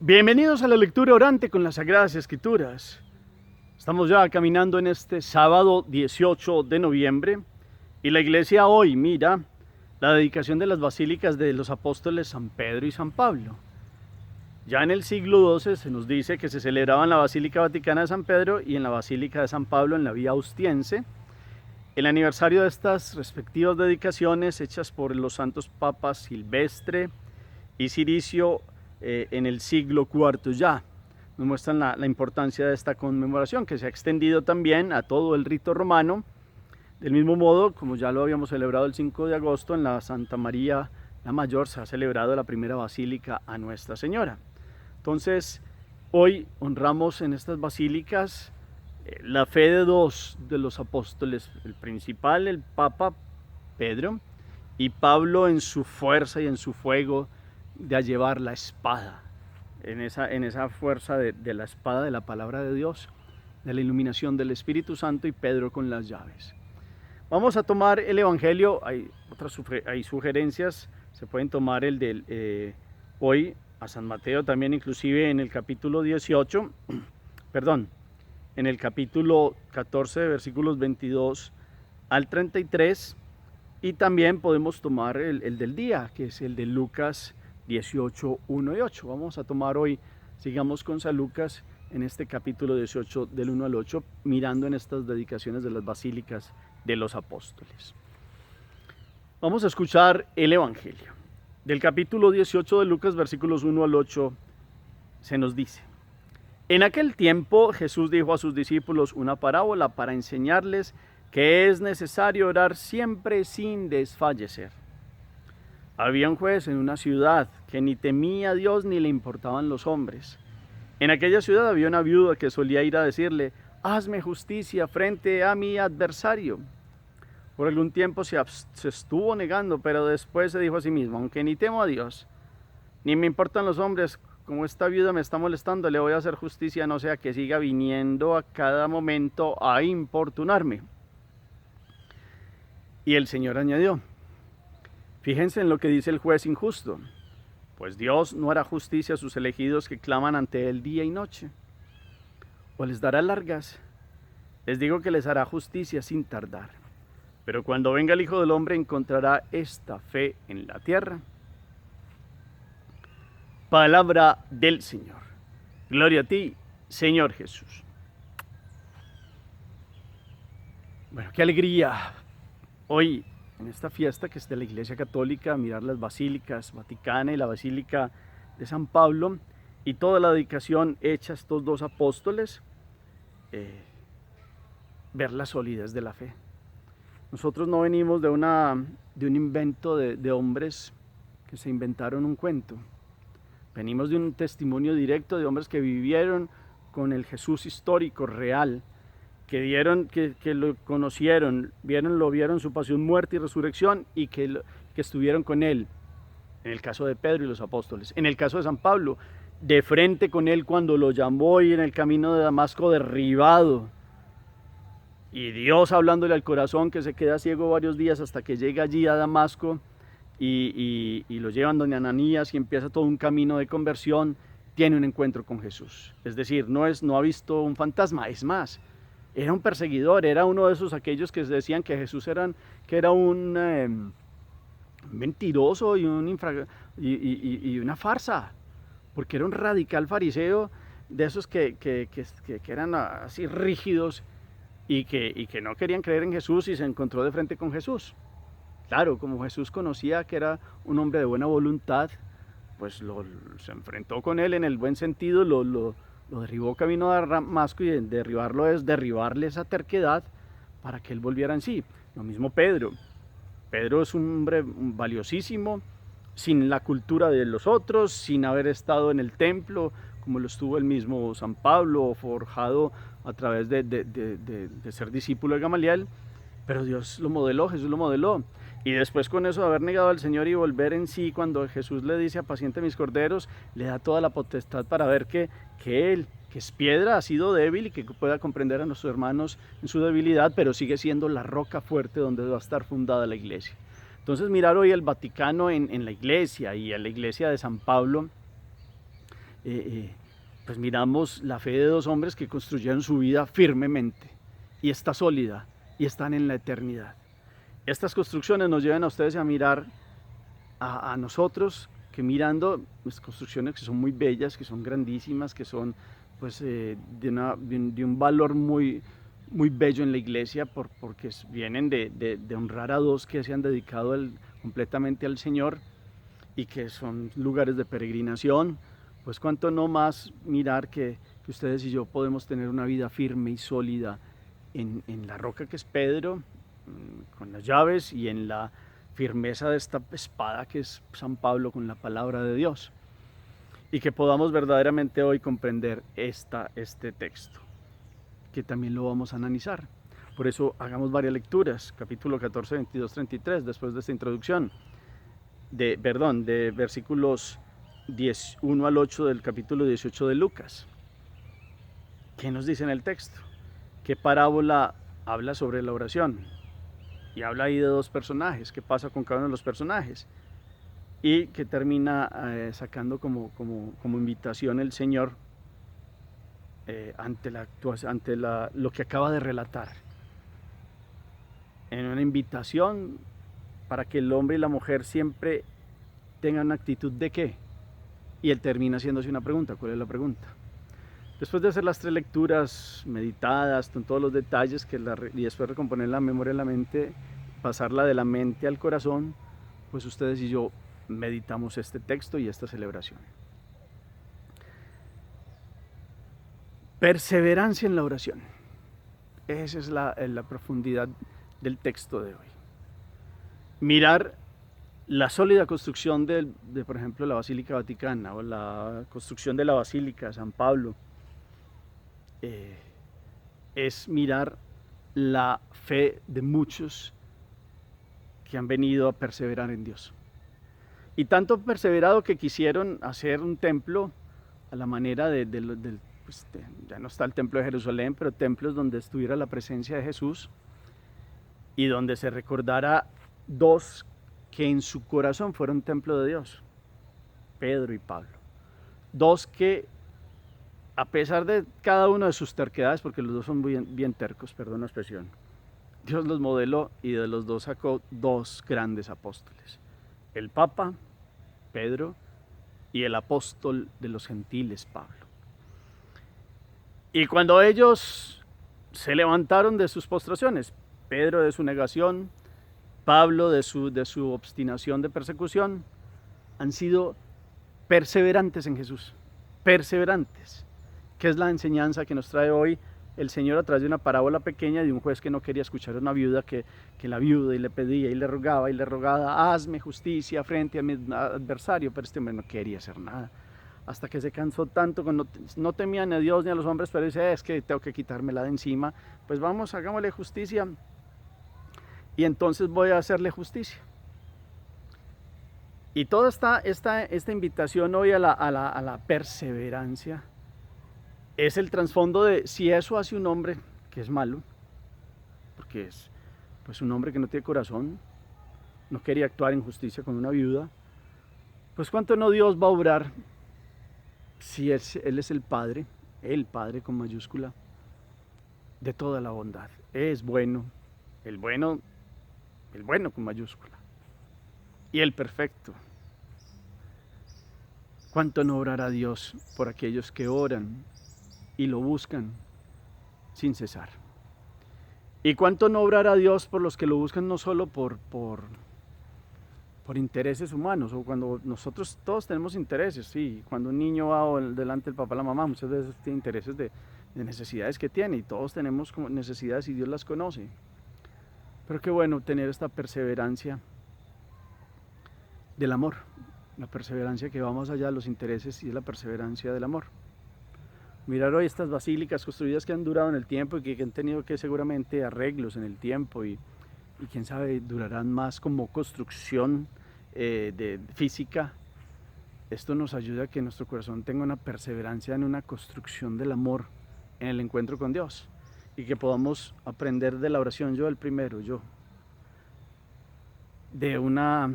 Bienvenidos a la lectura orante con las Sagradas Escrituras. Estamos ya caminando en este sábado 18 de noviembre y la iglesia hoy mira la dedicación de las basílicas de los apóstoles San Pedro y San Pablo. Ya en el siglo XII se nos dice que se celebraba en la Basílica Vaticana de San Pedro y en la Basílica de San Pablo en la Vía Austiense el aniversario de estas respectivas dedicaciones hechas por los santos papas Silvestre y Ciricio en el siglo IV ya. Nos muestran la importancia de esta conmemoración que se ha extendido también a todo el rito romano, del mismo modo como ya lo habíamos celebrado el 5 de agosto en la Santa María la Mayor se ha celebrado la primera basílica a Nuestra Señora. Entonces hoy honramos en estas basílicas la fe de dos de los apóstoles, el principal, el Papa Pedro, y Pablo en su fuerza y en su fuego de a llevar la espada, en esa fuerza de la espada de la palabra de Dios, de la iluminación del Espíritu Santo, y Pedro con las llaves. Vamos a tomar el Evangelio, hay sugerencias, se pueden tomar el del hoy a San Mateo también, inclusive en el capítulo 18, perdón, en el capítulo 14, versículos 22 al 33, y también podemos tomar el del día, que es el de Lucas 18, 1 y 8. Vamos a tomar hoy, sigamos con San Lucas en este capítulo 18 del 1 al 8, mirando en estas dedicaciones de las basílicas de los apóstoles. Vamos a escuchar el Evangelio. Del capítulo 18 de Lucas, versículos 1 al 8, se nos dice: En aquel tiempo Jesús dijo a sus discípulos una parábola para enseñarles que es necesario orar siempre sin desfallecer. Había un juez en una ciudad que ni temía a Dios ni le importaban los hombres. En aquella ciudad había una viuda que solía ir a decirle: hazme justicia frente a mi adversario. Por algún tiempo se estuvo negando, pero después se dijo a sí mismo: aunque ni temo a Dios, ni me importan los hombres, como esta viuda me está molestando, le voy a hacer justicia, no sea que siga viniendo a cada momento a importunarme. Y el Señor añadió: fíjense en lo que dice el juez injusto, pues Dios no hará justicia a sus elegidos que claman ante él día y noche. O les dará largas. Les digo que les hará justicia sin tardar. Pero cuando venga el Hijo del Hombre, ¿encontrará esta fe en la tierra? Palabra del Señor. Gloria a ti, Señor Jesús. Bueno, qué alegría hoy en esta fiesta que es de la Iglesia Católica, mirar las basílicas Vaticana y la Basílica de San Pablo y toda la dedicación hecha a estos dos apóstoles, ver la solidez de la fe. Nosotros no venimos de un invento de hombres que se inventaron un cuento. Venimos de un testimonio directo de hombres que vivieron con el Jesús histórico, real, que lo conocieron, lo vieron su pasión, muerte y resurrección, y que estuvieron con él. En el caso de Pedro y los apóstoles. En el caso de San Pablo, de frente con él cuando lo llamó, y en el camino de Damasco derribado. Y Dios hablándole al corazón, que se queda ciego varios días hasta que llega allí a Damasco y lo llevan donde Ananías y empieza todo un camino de conversión. Tiene un encuentro con Jesús. Es decir, no ha visto un fantasma, es más, era un perseguidor, era uno de aquellos que decían que Jesús era un mentiroso y una farsa, porque era un radical fariseo de esos que eran así rígidos y que no querían creer en Jesús, y se encontró de frente con Jesús. Claro, como Jesús conocía que era un hombre de buena voluntad, pues se enfrentó con él en el buen sentido, lo derribó camino a Damasco, y derribarlo es derribarle esa terquedad para que él volviera en sí. Lo mismo Pedro. Pedro es un hombre valiosísimo, sin la cultura de los otros, sin haber estado en el templo, como lo estuvo el mismo San Pablo, forjado a través de ser discípulo de Gamaliel, pero Dios lo modeló, Jesús lo modeló. Y después, con eso de haber negado al Señor y volver en sí, cuando Jesús le dice: apacienta mis corderos, le da toda la potestad para ver que él, que es piedra, ha sido débil y que pueda comprender a nuestros hermanos en su debilidad, pero sigue siendo la roca fuerte donde va a estar fundada la iglesia. Entonces, mirar hoy el Vaticano en la iglesia y a la iglesia de San Pablo pues miramos la fe de dos hombres que construyeron su vida firmemente y está sólida y están en la eternidad. Estas construcciones nos llevan a ustedes a mirar a nosotros, que mirando pues, construcciones que son muy bellas, que son grandísimas, que son pues, de un valor muy bello en la iglesia, porque vienen de honrar a dos que se han dedicado completamente al Señor y que son lugares de peregrinación. Pues cuánto no más mirar que ustedes y yo podemos tener una vida firme y sólida en la roca que es Pedro, con las llaves, y en la firmeza de esta espada que es San Pablo con la palabra de Dios, y que podamos verdaderamente hoy comprender este texto, que también lo vamos a analizar. Por eso hagamos varias lecturas, capítulo 14, 22, 33, después de esta introducción, de versículos 1 al 8 del capítulo 18 de Lucas. ¿Qué nos dice en el texto? ¿Qué parábola habla sobre la oración? Y habla ahí de dos personajes, qué pasa con cada uno de los personajes, y que termina sacando como invitación el Señor ante lo que acaba de relatar, en una invitación para que el hombre y la mujer siempre tengan una actitud de ¿qué? Y él termina haciéndose una pregunta. ¿Cuál es la pregunta? Después de hacer las 3 lecturas meditadas con todos los detalles y después recomponer la memoria en la mente, pasarla de la mente al corazón, pues ustedes y yo meditamos este texto y esta celebración. Perseverancia en la oración. Esa es la profundidad del texto de hoy. Mirar la sólida construcción de, por ejemplo, la Basílica Vaticana o la construcción de la Basílica de San Pablo, es mirar la fe de muchos que han venido a perseverar en Dios. Y tanto perseverado que quisieron hacer un templo a la manera ya no está el templo de Jerusalén, pero templos donde estuviera la presencia de Jesús y donde se recordara dos que en su corazón fueron templo de Dios, Pedro y Pablo. Dos que, a pesar de cada uno de sus terquedades, porque los dos son bien tercos, perdón la expresión, Dios los modeló y de los dos sacó dos grandes apóstoles, el Papa, Pedro, y el apóstol de los gentiles, Pablo. Y cuando ellos se levantaron de sus postraciones, Pedro de su negación, Pablo de su obstinación de persecución, han sido perseverantes en Jesús, perseverantes, que es la enseñanza que nos trae hoy el Señor a través de una parábola pequeña de un juez que no quería escuchar a una viuda, que la viuda y le pedía y le rogaba, hazme justicia frente a mi adversario, pero este hombre no quería hacer nada, hasta que se cansó tanto, no temía ni a Dios ni a los hombres, pero dice, es que tengo que quitármela de encima, pues vamos, hagámosle justicia, y entonces voy a hacerle justicia. Y toda esta invitación hoy a la perseverancia es el trasfondo de si eso hace un hombre que es malo, porque es pues un hombre que no tiene corazón, no quería actuar en justicia con una viuda, pues cuánto no Dios va a obrar si Él es el Padre con mayúscula, de toda la bondad. Es bueno, el bueno con mayúscula, y el perfecto. ¿Cuánto no obrará Dios por aquellos que oran y lo buscan sin cesar? ¿Y cuánto no obrará Dios por los que lo buscan no solo por intereses humanos, o cuando nosotros todos tenemos intereses? Sí, cuando un niño va delante del papá o la mamá, muchas veces tiene intereses de necesidades que tiene, y todos tenemos como necesidades y Dios las conoce. Pero qué bueno tener esta perseverancia del amor, la perseverancia que va más allá de los intereses, y es la perseverancia del amor. Mirar hoy estas basílicas construidas que han durado en el tiempo y que han tenido que seguramente arreglos en el tiempo, y quién sabe, durarán más como construcción de física. Esto nos ayuda a que nuestro corazón tenga una perseverancia en una construcción del amor, en el encuentro con Dios, y que podamos aprender de la oración, yo el primero, de una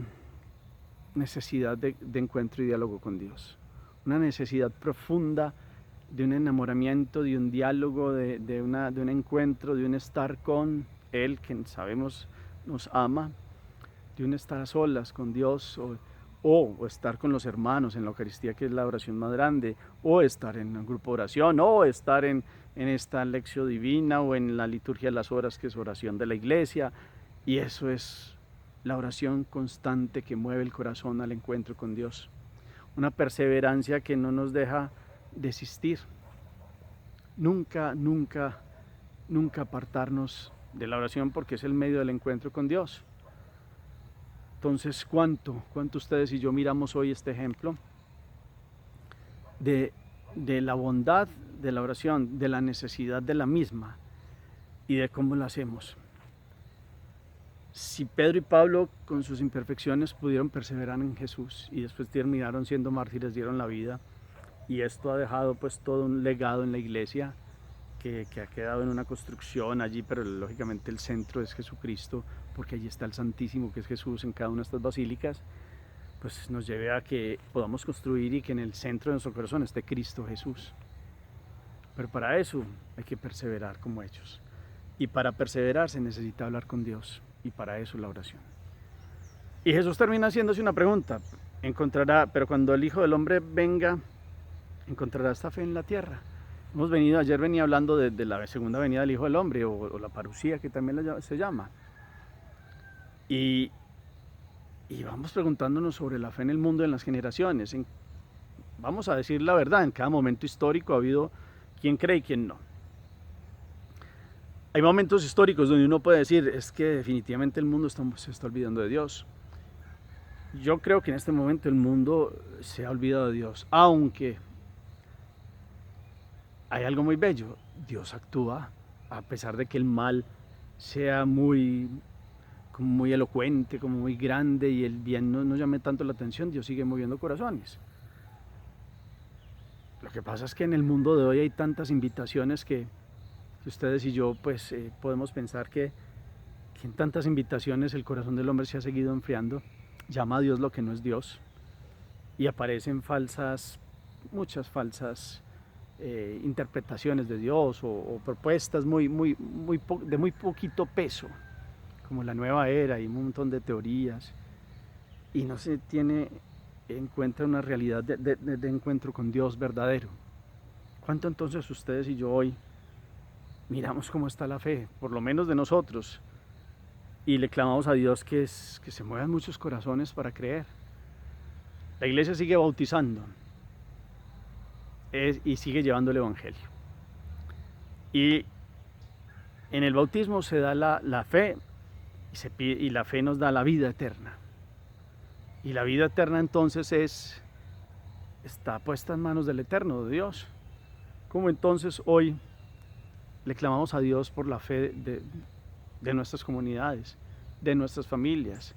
necesidad de encuentro y diálogo con Dios. una necesidad profunda de un enamoramiento, de un diálogo, de un encuentro, de un estar con Él, que sabemos nos ama, de un estar a solas con Dios, o estar con los hermanos en la Eucaristía, que es la oración más grande, o estar en un grupo de oración, o estar en esta lección divina, o en la liturgia de las horas, que es oración de la iglesia. Y eso es la oración constante que mueve el corazón al encuentro con Dios. Una perseverancia que no nos deja desistir. Nunca, nunca, nunca apartarnos de la oración, porque es el medio del encuentro con Dios. Entonces, ¿cuánto ustedes y yo miramos hoy este ejemplo de la bondad de la oración, de la necesidad de la misma y de cómo la hacemos? Si Pedro y Pablo, con sus imperfecciones, pudieron perseverar en Jesús y después terminaron siendo mártires, dieron la vida, y esto ha dejado pues todo un legado en la iglesia que ha quedado en una construcción allí, pero lógicamente el centro es Jesucristo, porque allí está el Santísimo, que es Jesús, en cada una de estas basílicas. Pues nos lleve a que podamos construir y que en el centro de nuestro corazón esté Cristo Jesús. Pero para eso hay que perseverar como ellos. Y para perseverar se necesita hablar con Dios, y para eso la oración. Y Jesús termina haciéndose una pregunta: pero cuando el Hijo del Hombre venga, ¿encontrará esta fe en la tierra? Ayer venía hablando de la segunda venida del Hijo del Hombre, o la parucía, que también se llama. Y vamos preguntándonos sobre la fe en el mundo, en las generaciones. Vamos a decir la verdad, en cada momento histórico ha habido quien cree y quien no. Hay momentos históricos donde uno puede decir, es que definitivamente el mundo se está olvidando de Dios. Yo creo que en este momento el mundo se ha olvidado de Dios, aunque hay algo muy bello: Dios actúa, a pesar de que el mal sea muy elocuente, como muy grande, y el bien no llame tanto la atención. Dios sigue moviendo corazones. Lo que pasa es que en el mundo de hoy hay tantas invitaciones que ustedes y yo pues podemos pensar que en tantas invitaciones el corazón del hombre se ha seguido enfriando. Llama a Dios lo que no es Dios, y aparecen muchas falsas interpretaciones de Dios, o propuestas de muy poquito peso, como la nueva era y un montón de teorías, y no se encuentra una realidad de encuentro con Dios verdadero. ¿Cuánto entonces ustedes y yo hoy miramos cómo está la fe, por lo menos de nosotros, y le clamamos a Dios que se muevan muchos corazones para creer? La iglesia sigue bautizando y sigue llevando el evangelio, y en el bautismo se da la fe, y la fe nos da la vida eterna, y la vida eterna entonces está puesta en manos del Eterno, de Dios. ¿Cómo entonces hoy le clamamos a Dios por la fe de nuestras comunidades, de nuestras familias,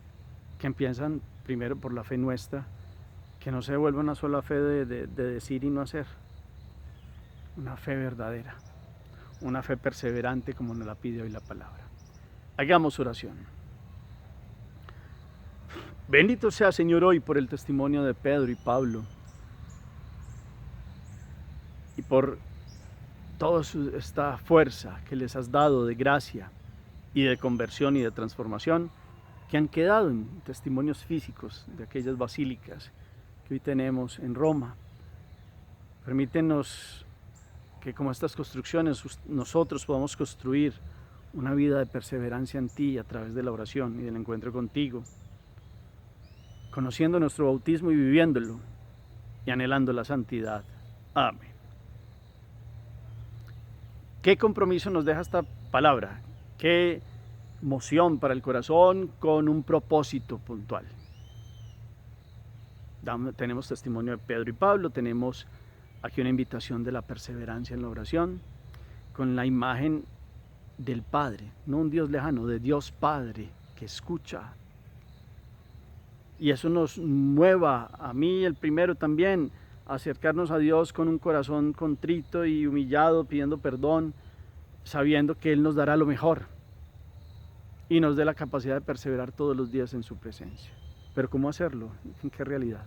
que empiezan primero por la fe nuestra, que no se vuelva una sola fe de decir y no hacer? Una fe verdadera, una fe perseverante, como nos la pide hoy la palabra. Hagamos oración. Bendito sea, Señor, hoy por el testimonio de Pedro y Pablo, y por toda esta fuerza que les has dado de gracia y de conversión y de transformación, que han quedado en testimonios físicos de aquellas basílicas que hoy tenemos en Roma. Permítenos que, como estas construcciones, nosotros podamos construir una vida de perseverancia en ti a través de la oración y del encuentro contigo, conociendo nuestro bautismo y viviéndolo, y anhelando la santidad. Amén. ¿Qué compromiso nos deja esta palabra? ¿Qué moción para el corazón, con un propósito puntual? Tenemos testimonio de Pedro y Pablo, tenemos aquí una invitación de la perseverancia en la oración, con la imagen del Padre, no un Dios lejano, de Dios Padre que escucha. Y eso nos mueva, a mí el primero también, a acercarnos a Dios con un corazón contrito y humillado, pidiendo perdón, sabiendo que Él nos dará lo mejor y nos dé la capacidad de perseverar todos los días en su presencia. Pero ¿cómo hacerlo? ¿En qué realidad?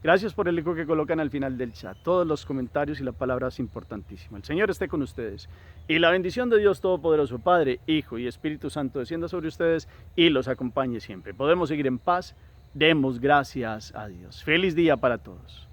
Gracias por el eco que colocan al final del chat. Todos los comentarios y la palabra es importantísima. El Señor esté con ustedes. Y la bendición de Dios Todopoderoso, Padre, Hijo y Espíritu Santo descienda sobre ustedes y los acompañe siempre. Podemos seguir en paz. Demos gracias a Dios. Feliz día para todos.